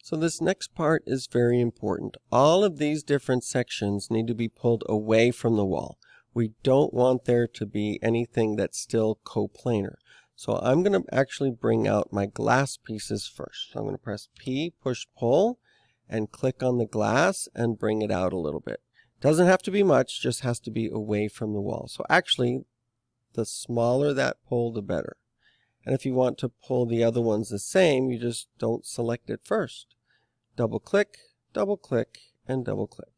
So this next part is very important. All of these different sections need to be pulled away from the wall. We don't want there to be anything that's still coplanar. So I'm going to actually bring out my glass pieces first. So I'm going to press P, push pull, and click on the glass and bring it out a little bit. Doesn't have to be much, just has to be away from the wall. So actually, the smaller that pull, the better. And if you want to pull the other ones the same, you just don't select it first. Double click, and double click.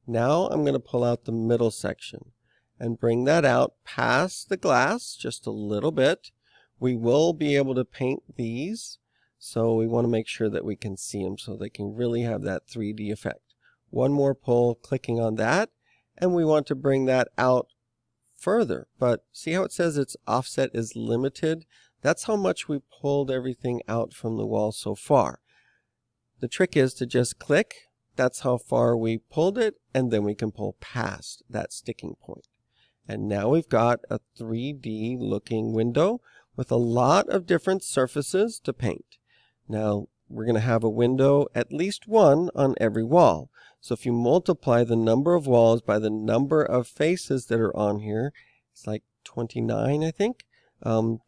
Now I'm going to pull out the middle section and bring that out past the glass just a little bit. We will be able to paint these, so we want to make sure that we can see them so they can really have that 3D effect. One more pull, clicking on that, and we want to bring that out further. But see how it says its offset is limited? That's how much we pulled everything out from the wall so far. The trick is to just click. That's how far we pulled it, and then we can pull past that sticking point. And now we've got a 3D looking window with a lot of different surfaces to paint. Now we're going to have a window, at least one, on every wall. So if you multiply the number of walls by the number of faces that are on here, it's like 29, I think.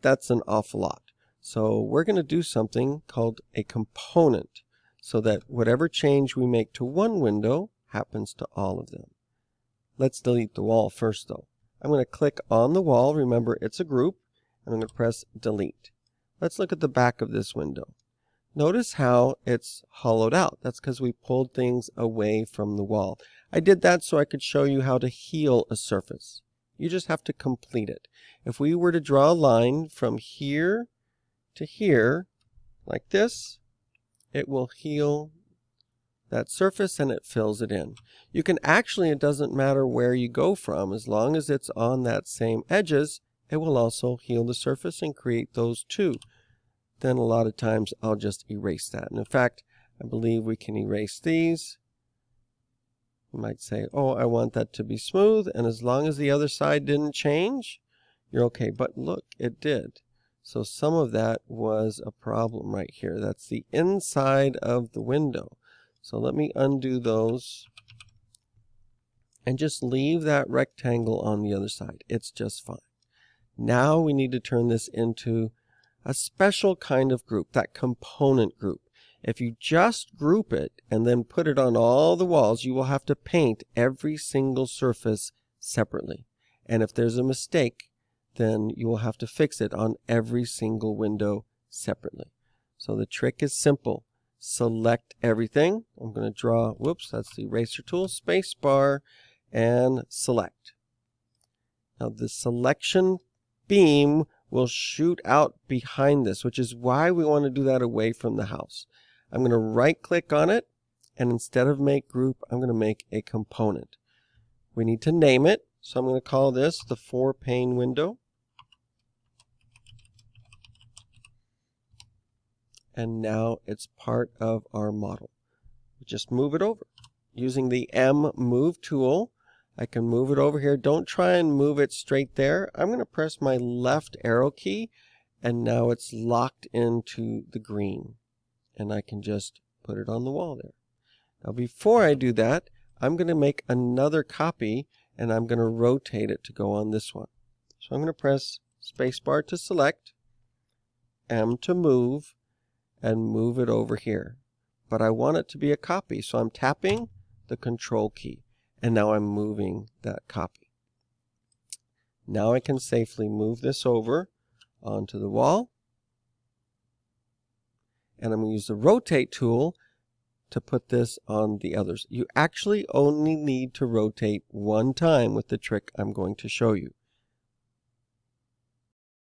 That's an awful lot. So we're going to do something called a component, so that whatever change we make to one window happens to all of them. Let's delete the wall first, though. I'm going to click on the wall. Remember, it's a group, and I'm going to press delete. Let's look at the back of this window. Notice how it's hollowed out. That's because we pulled things away from the wall. I did that so I could show you how to heal a surface. You just have to complete it. If we were to draw a line from here to here, like this, it will heal that surface and it fills it in. You can actually, it doesn't matter where you go from, as long as it's on that same edges, it will also heal the surface and create those two. Then a lot of times I'll just erase that. And in fact, I believe we can erase these. You might say, oh, I want that to be smooth, and as long as the other side didn't change, you're okay. But look, it did. So some of that was a problem right here. That's the inside of the window. So let me undo those and just leave that rectangle on the other side. It's just fine. Now we need to turn this into a special kind of group, that component group. If you just group it and then put it on all the walls, you will have to paint every single surface separately. And if there's a mistake, then you will have to fix it on every single window separately. So the trick is simple. Select everything. I'm going to draw, whoops, that's the eraser tool, space bar, and select. Now the selection beam will shoot out behind this, which is why we want to do that away from the house. I'm going to right click on it, and instead of make group, I'm going to make a component. We need to name it, so I'm going to call this the 4-pane window. And now it's part of our model. Just move it over. Using the M move tool, I can move it over here. Don't try and move it straight there. I'm going to press my left arrow key, and now it's locked into the green. And I can just put it on the wall there. Now before I do that, I'm going to make another copy, and I'm going to rotate it to go on this one. So I'm going to press spacebar to select, M to move, and move it over here. But I want it to be a copy, so I'm tapping the control key. And now I'm moving that copy. Now I can safely move this over onto the wall. And I'm going to use the rotate tool to put this on the others. You actually only need to rotate one time with the trick I'm going to show you.